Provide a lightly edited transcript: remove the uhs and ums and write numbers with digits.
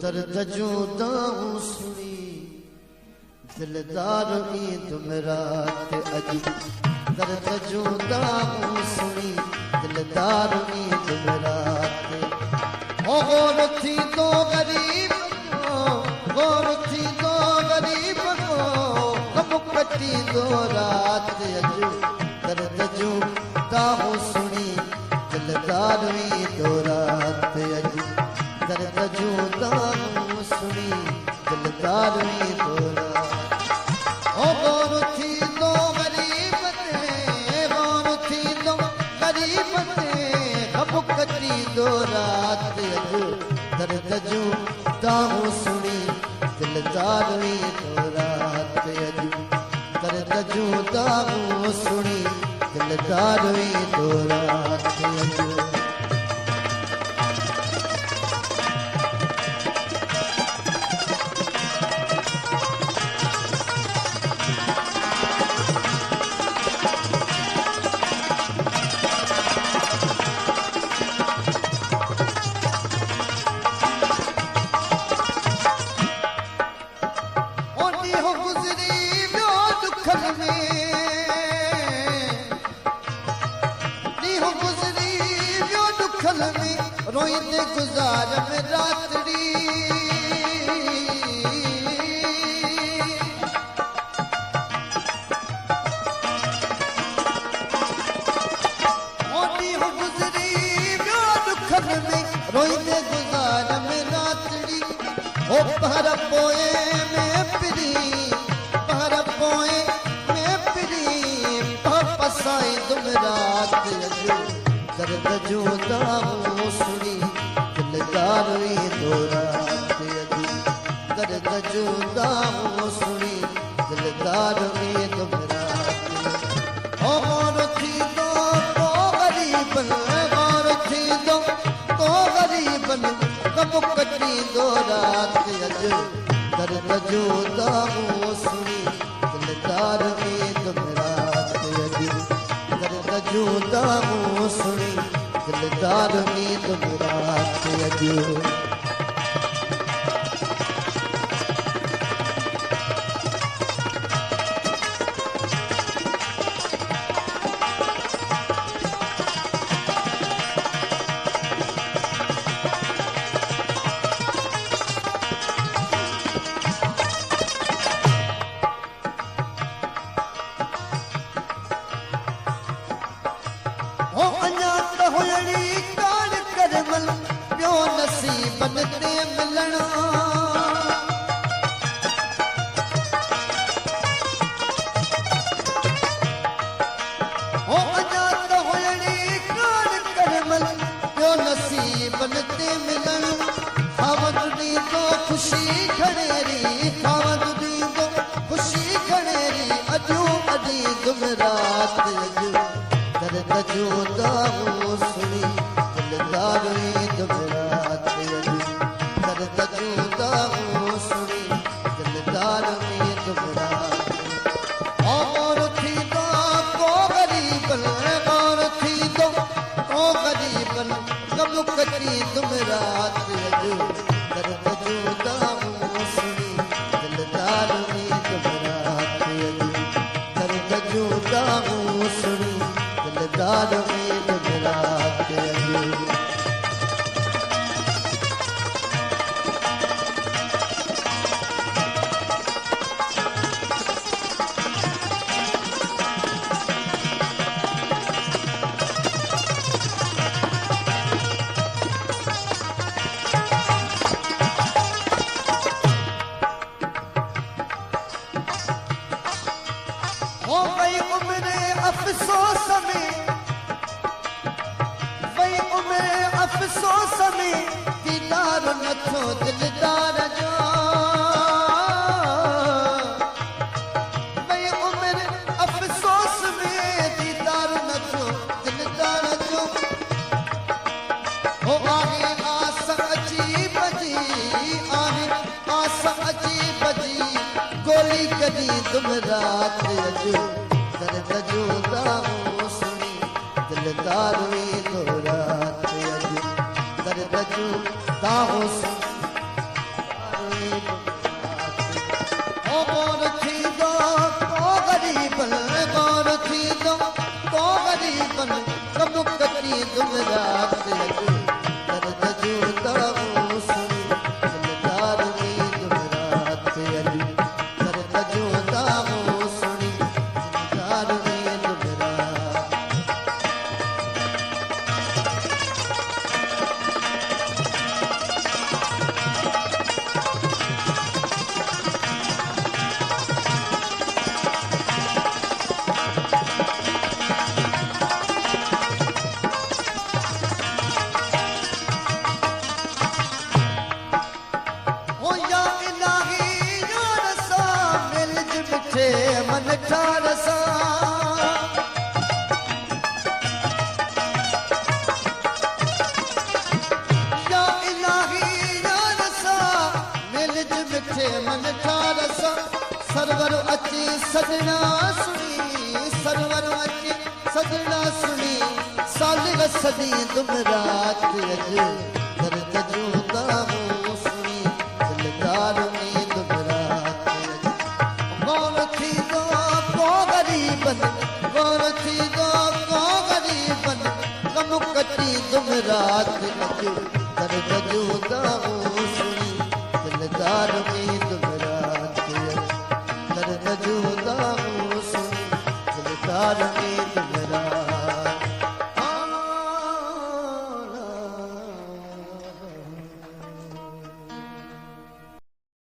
दर्द जुदाऊं सुनी दिलदार ईद मेरात अजी दर्द जुदाऊं सुनी दिलदार ईद मेरात गौर थी तो गरीब को गम कटी दो रात अजू दर्द जुदाऊं सुनी दिलदार ईद रात अजू दर्द जुदाऊं सुनी दिलदार ईद गौर थी तो गरीब ते गम कटी दो रात अजू दर्द जुदाऊं सुनी दिलदार ईद रात अजू दर्द जुदाऊं सुनी दिलदार ईद रात अजू रोईंदे गुज़ारम रातड़ी ॾींहुं गुज़री वियो दुखनि में रोईंदे गुज़ारम रातड़ी ओ पहर पोए में पिरी पसाई तुम रात अजू दर्द जुदाऊं सुनी दिलदार ईद रात अजू दर्द जुदाऊं सुनी दिलदार ईद रात गौर थी दो तो गरीबन गम कटी दो रात अजू दर्द जुदाऊं सुनी दिलदार ईद रात अजू दर्द जुदाऊं सुनी दिलदार ईद रात अजू नसीबन ते मिलना ओ अञा त हुयणी कान करमल ॿियो नसीबन ते मिलण खावत ॾींदो ख़ुशी खणेरी अजू अॼी दुम रात अजू दर्द जुदाऊं सुनी दिलदार ईद रात अजू दर्द जुदाऊं सुनी दिलदार ईद रात गौर थी दो को गरीबन गम कटी तुम रात अजू दर्द जुदाऊं सुनी दिलदार ईद रात अजू दर्द जुदाऊं सुनी दिलदार ईद रात अजू हो गई उम्र अफसोस में दीदार नथो दिलदार जो वही उम्र अफसोस में दीदार नथो दिलदार जो हो आहे आस अजीब जी गोली कदी तुम रात अजू दर्द जुदाऊं सुनी दिलदार ईद रात अजू दर्द जुदाऊं तुम रात अॼु दर्द जो दामो सुणी दिलदार में तुम रात अॼु दर्द जो दामो सुणी दिलदार में तुम रात मन ठार सा या इलाही या रसा मिलज मिठे मन ठार सा सरवर अची सजना सुनी सरवर अची सजना सुनी सालिग सदी तुम रात अॼु दर्द जो दामो सुनी दिलदार में तुम रात गौर थी दो को गरीबन गौर थी दो को गरीबन कम कटी तुम रात अॼु दर्द जो दामो सुनी दिलदार में तुम रात दर्द जो दामो